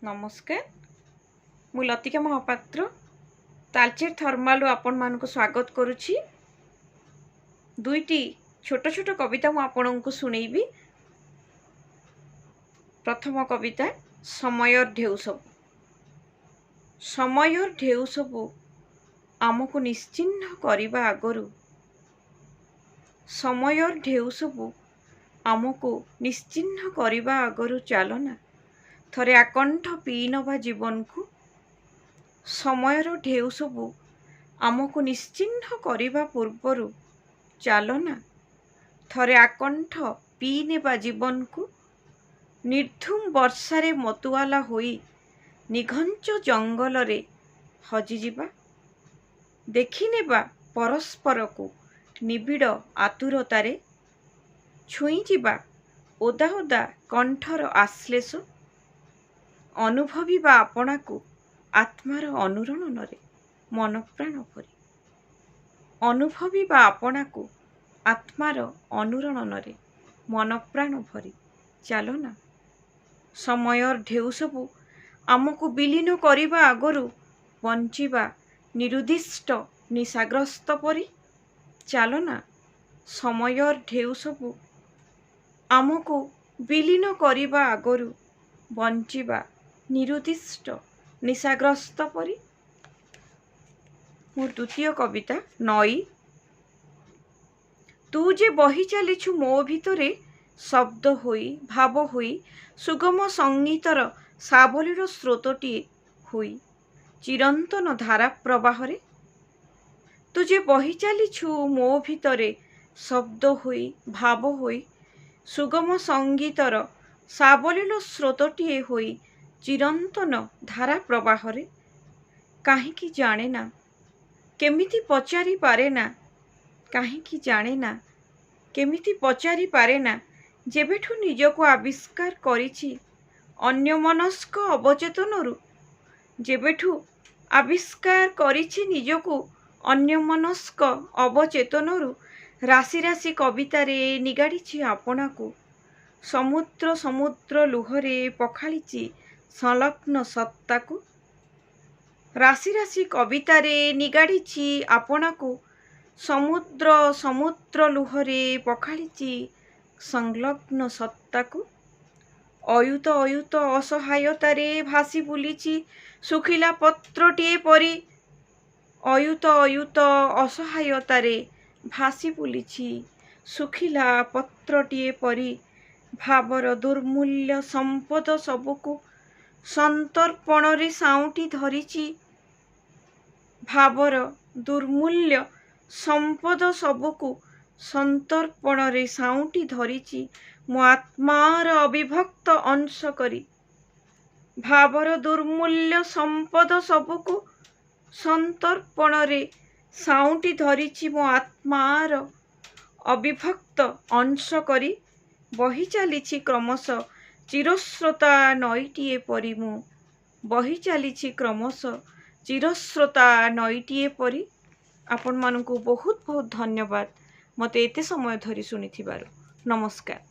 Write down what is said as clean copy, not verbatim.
नमस्कार मु लतिका महापात्र तालचेर थर्माल आपण मानक स्वागत करुछि। दुईटी छोट छोट कविता मु आपनकु सुनेबी। प्रथम कविता समयर ढेउ सबु। समयर ढेउ सबु आमको निश्चिह्न करिबा आगरु, समयर ढेउ सबु आमको निश्चिह्न करिबा आगरु चालना थरे आकंठ पी नवा जीवन को। समयर ढेउ सबु आमको निश्चिह्न करिबा पूर्वरु चालना थरे आकंठ पी नेबा जीवन को। निर्धूम वर्षारे मतुआला होई निघंच जंगल रे हजि जिबा, देखि नेबा परस्पर को निबिड़ आतुरतारे, छुई जिबा ओदा ओदा कंठर आश्लेष, अनुभविबा आपना को आत्मार अनुरणन रे मन प्राण भरी, अनुभविबा आपना को आत्मार अनुरणन रे मन प्राण भरी चालना। समयर ढेउ सबु आमको विलीन करिबा आगरु बंचिबा निरुद्दिष्ट निशाग्रस्त परी चालना। समयर ढेउ सबु आमको विलीन करिबा आगरु बंचिबा निरुद्दिष्ट निशाग्रस्त परी। मोर द्वितीय कविता नई। तू जे बही चलीछु मो भितरे शब्द होई भाव होई, सुगम संगीतर सावलीर स्रोतटीए होई चिरंतन धारा प्रवाहरे। तू जे बही चलीछु मो भितरे शब्द होई भाव होई, सुगम संगीतर सावलीर स्रोतटीए होई चिरंतन धारा प्रवाहरे। काहींकी जाने ना केमिति पचारि पारे ना, काहींकी जाने ना केमिति पचारि पारे ना, जेबेठु निजको आविष्कार करिछि अन्यमनस्क अवचेतनरु, जेबेठु आविष्कार करिछि निजको अन्यमनस्क अवचेतनरु। राशि राशि कवितारे निगाड़िछि आपनाको, समुद्र समुद्र लुहरे पखाळिछि संलग्न सत्ताको। राशि राशि कवितारे निगाड़िछि आपनाको, समुद्र समुद्र लुहरे पखाळिछि संलग्न सत्ताको। अयुत अयुत असहायतारे भासी बुलिछि सुखिला पत्रटीए परी, अयुत अयुत असहायतारे भासी बुलिछि सुखिला पत्रटीए परी। भावर दुर्मूल्य संपद सबुको संतर्पण रे साउंटी धरिछि, भावर दुर्मूल्य संपद सबुको संतर्पण रे साउंटी धरिछि मो आत्मार अविभक्त अंश करी। भावर दुर्मूल्य संपद सबुको संतर्पण रे साउंटी धरिछि मो आत्मार अविभक्त अंश करी। बही चलीछि क्रमश चिरस्रोता नईटीए परी, मु बही चलीछि क्रमश चिरस्रोता नईटीए परी। आपण मानकु बहुत बहुत धन्यवाद मते एते समय धरी सुनिथिबारु। नमस्कार।